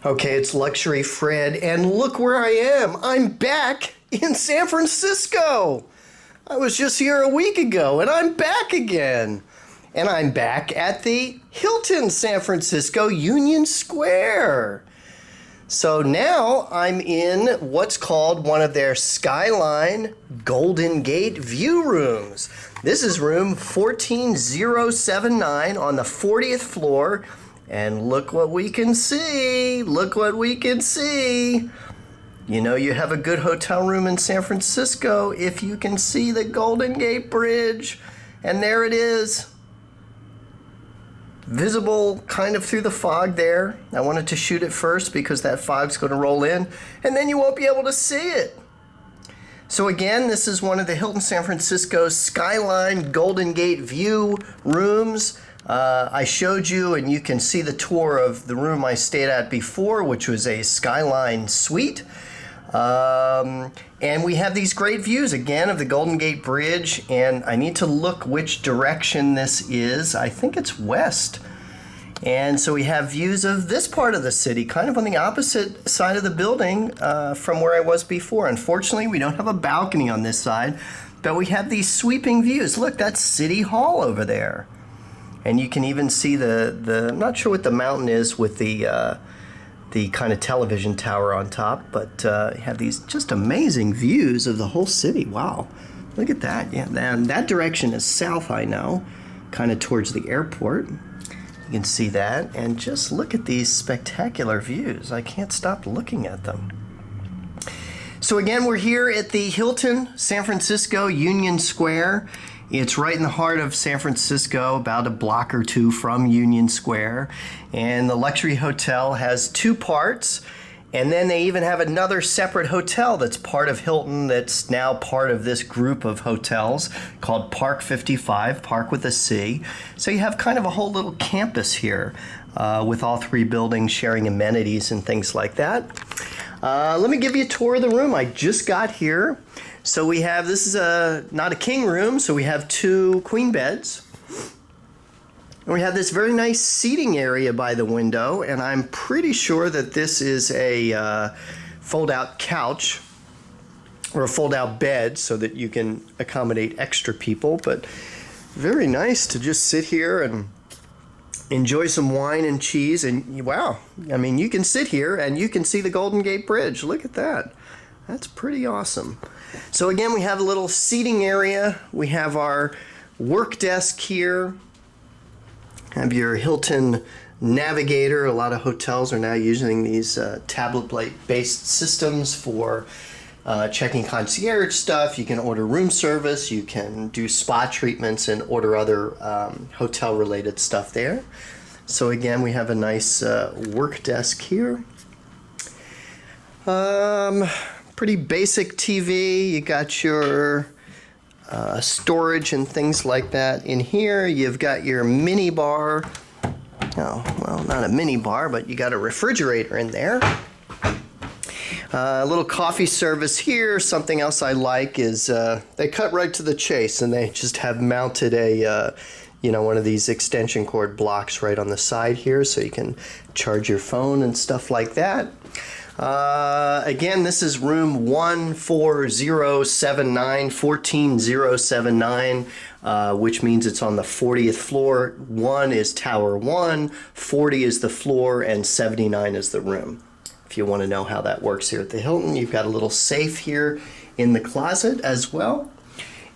Okay, it's Luxury Fred, and look where I am. I'm back in San Francisco. I was just here a week ago, and I'm back again. And I'm back at the Hilton San Francisco Union Square. So now I'm in what's called one of their Skyline Golden Gate view rooms. This is room 14079 on the 40th floor. And look what we can see. Look what we can see. You know you have a good hotel room in San Francisco if you can see the Golden Gate Bridge. And there it is. Visible kind of through the fog there. I wanted to shoot it first because that fog's going to roll in. And then you won't be able to see it. So again, this is one of the Hilton San Francisco Skyline Golden Gate view rooms. I showed you, and you can see the tour of the room I stayed at before, which was a Skyline suite. And we have these great views, again, of the Golden Gate Bridge, and I need to look which direction this is. I think it's west. And so we have views of this part of the city, kind of on the opposite side of the building from where I was before. Unfortunately, we don't have a balcony on this side, but we have these sweeping views. Look, that's City Hall over there. And you can even see the I'm not sure what the mountain is with the kind of television tower on top, but you have these just amazing views of the whole city. Wow, look at that. Yeah, and that direction is south, I know, kind of towards the airport. You can see that, and just look at these spectacular views. I can't stop looking at them. So again, we're here at the Hilton San Francisco Union Square. It's right in the heart of San Francisco, about a block or two from Union Square. And the luxury hotel has two parts. And then they even have another separate hotel that's part of Hilton that's now part of this group of hotels called Parc 55, Parc with a C. So you have kind of a whole little campus here with all three buildings sharing amenities and things like that. Let me give you a tour of the room. I just got here. So we have, this is not a king room, so we have two queen beds. And we have this very nice seating area by the window, and I'm pretty sure that this is a fold-out couch or a fold-out bed so that you can accommodate extra people. But very nice to just sit here and enjoy some wine and cheese. And wow, I mean, you can sit here and you can see the Golden Gate Bridge. Look at that. That's pretty awesome. So again, we have a little seating area. We have our work desk here. Have your Hilton Navigator. A lot of hotels are now using these tablet-based systems for checking concierge stuff. You can order room service. You can do spa treatments and order other hotel-related stuff there. So again, we have a nice work desk here. Pretty basic TV. You got your storage and things like that in here. You've got your mini bar. Oh, well, not a mini bar, but you got a refrigerator in there. A little coffee service here. Something else I like is they cut right to the chase, and they just have mounted a one of these extension cord blocks right on the side here, so you can charge your phone and stuff like that. Again, this is room 14079, which means it's on the 40th floor. 1 is Tower 1, 40 is the floor, and 79 is the room. If you want to know how that works here at the Hilton, you've got a little safe here in the closet as well.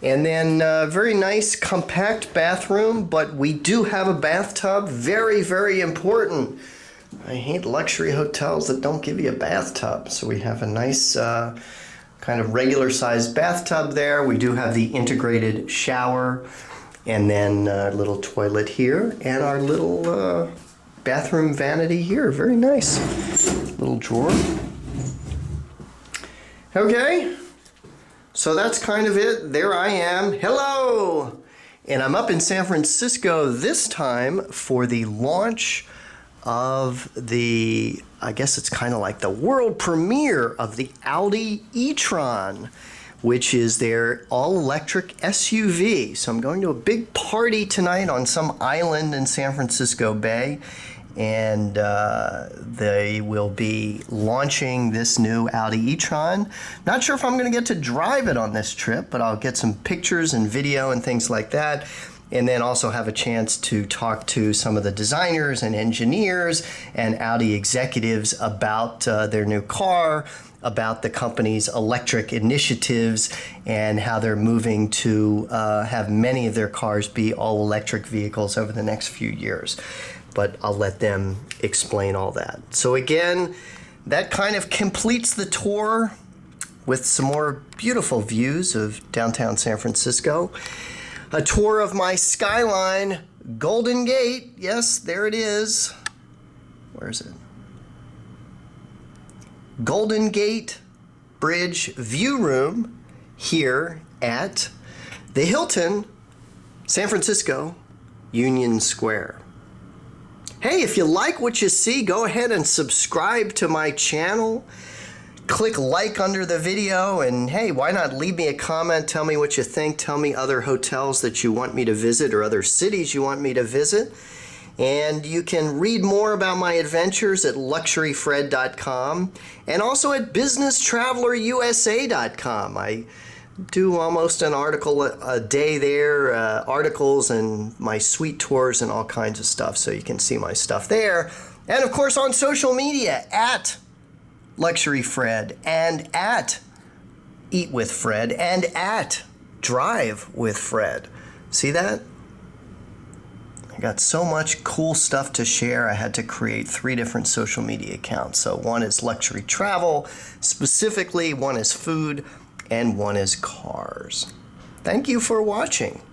And then very nice compact bathroom, but we do have a bathtub. Very, very important. I hate luxury hotels that don't give you a bathtub. So we have a nice kind of regular sized bathtub there. We do have the integrated shower, and then a little toilet here, and our little bathroom vanity here. Very nice. Little drawer. Okay. So that's kind of it. There I am. Hello! And I'm up in San Francisco this time for the launch of the, I guess it's kind of like the world premiere of the Audi e-tron, which is their all-electric SUV. So I'm going to a big party tonight on some island in San Francisco Bay, and they will be launching this new Audi e-tron. Not sure if I'm going to get to drive it on this trip, but I'll get some pictures and video and things like that, and then also have a chance to talk to some of the designers and engineers and Audi executives about their new car, about the company's electric initiatives, and how they're moving to have many of their cars be all electric vehicles over the next few years. But I'll let them explain all that. So again, that kind of completes the tour with some more beautiful views of downtown San Francisco. A tour of my Skyline Golden Gate. Yes, there it is. Where is it? Golden Gate Bridge View Room here at the Hilton San Francisco Union Square. Hey, if you like what you see, go ahead and subscribe to my channel. Click like under the video, and hey, why not leave me a comment? Tell me what you think. Tell me other hotels that you want me to visit or other cities you want me to visit. And you can read more about my adventures at luxuryfred.com and also at businesstravelerusa.com. I do almost an article a day there, articles and my suite tours and all kinds of stuff, so you can see my stuff there. And of course on social media at Luxury Fred and at Eat with Fred and at Drive with Fred. See that? I got so much cool stuff to share, I had to create 3 different social media accounts. So one is luxury travel, specifically, one is food, and one is cars. Thank you for watching.